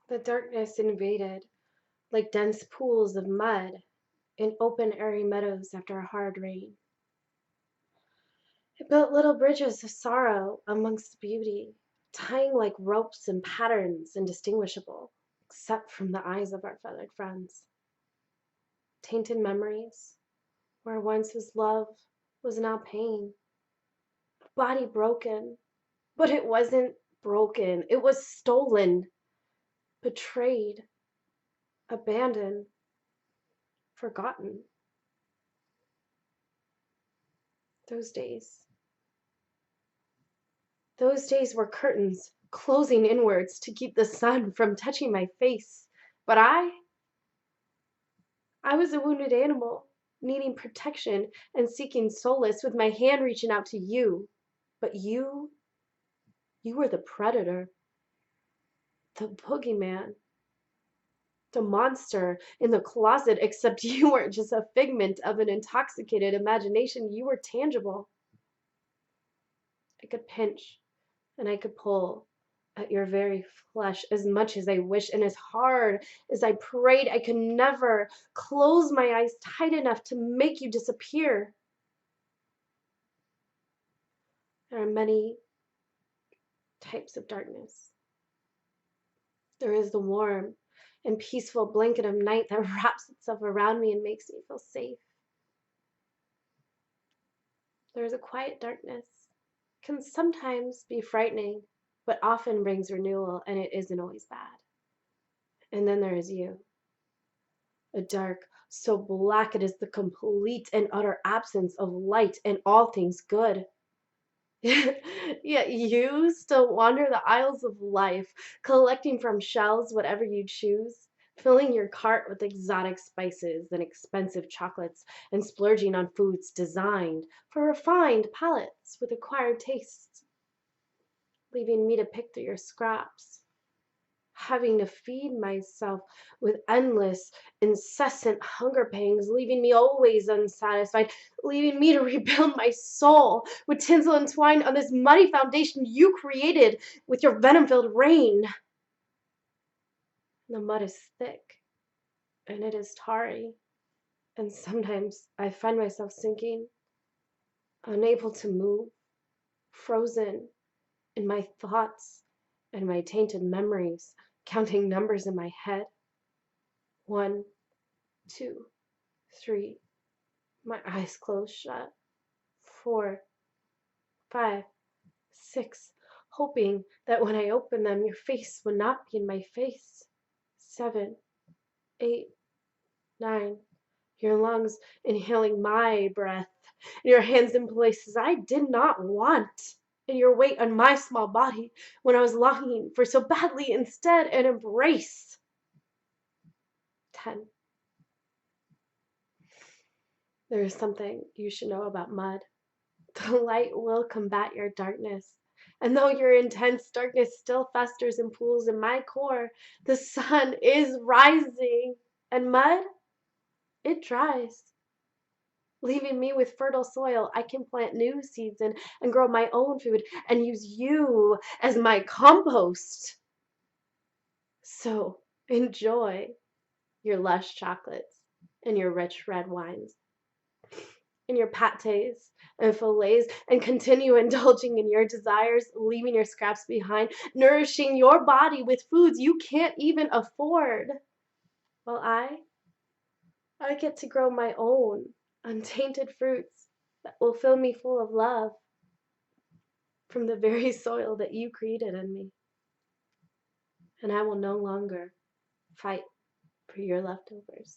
The darkness invaded, like dense pools of mud in open, airy meadows after a hard rain. It built little bridges of sorrow amongst beauty, tying like ropes and patterns indistinguishable, except from the eyes of our feathered friends. Tainted memories, where once was love, was now pain. A body broken, but it wasn't broken. It was stolen, betrayed, abandoned, forgotten. Those days. Those days were curtains, closing inwards to keep the sun from touching my face. But I was a wounded animal, needing protection and seeking solace with my hand reaching out to you. But you were the predator, the boogeyman, the monster in the closet, except you weren't just a figment of an intoxicated imagination. You were tangible. I could pinch and I could pull at your very flesh as much as I wished and as hard as I prayed. I could never close my eyes tight enough to make you disappear. There are many types of darkness. There is the warm and peaceful blanket of night that wraps itself around me and makes me feel safe. There is a quiet darkness. It can sometimes be frightening, but often brings renewal, and it isn't always bad. And then there is you. A dark so black it is the complete and utter absence of light and all things good. Yet you still wander the aisles of life, collecting from shelves whatever you choose, filling your cart with exotic spices and expensive chocolates, and splurging on foods designed for refined palates with acquired tastes, leaving me to pick through your scraps, having to feed myself with endless, incessant hunger pangs, leaving me always unsatisfied, leaving me to rebuild my soul with tinsel and twine on this muddy foundation you created with your venom-filled rain. The mud is thick, and it is tarry, and sometimes I find myself sinking, unable to move, frozen in my thoughts and my tainted memories, counting numbers in my head. 1, 2, 3. My eyes closed shut. 4, 5, 6. Hoping that when I opened them, your face would not be in my face. 7, 8, 9. Your lungs inhaling my breath. Your hands in places I did not want. And your weight on my small body when I was longing for so badly instead an embrace. 10. There is something you should know about mud. The light will combat your darkness. And though your intense darkness still festers and pools in my core, the sun is rising. And mud, it dries. Leaving me with fertile soil, I can plant new seeds and grow my own food and use you as my compost. So enjoy your lush chocolates and your rich red wines and your pates and fillets and continue indulging in your desires, leaving your scraps behind, nourishing your body with foods you can't even afford. While I get to grow my own untainted fruits that will fill me full of love from the very soil that you created in me. And I will no longer fight for your leftovers.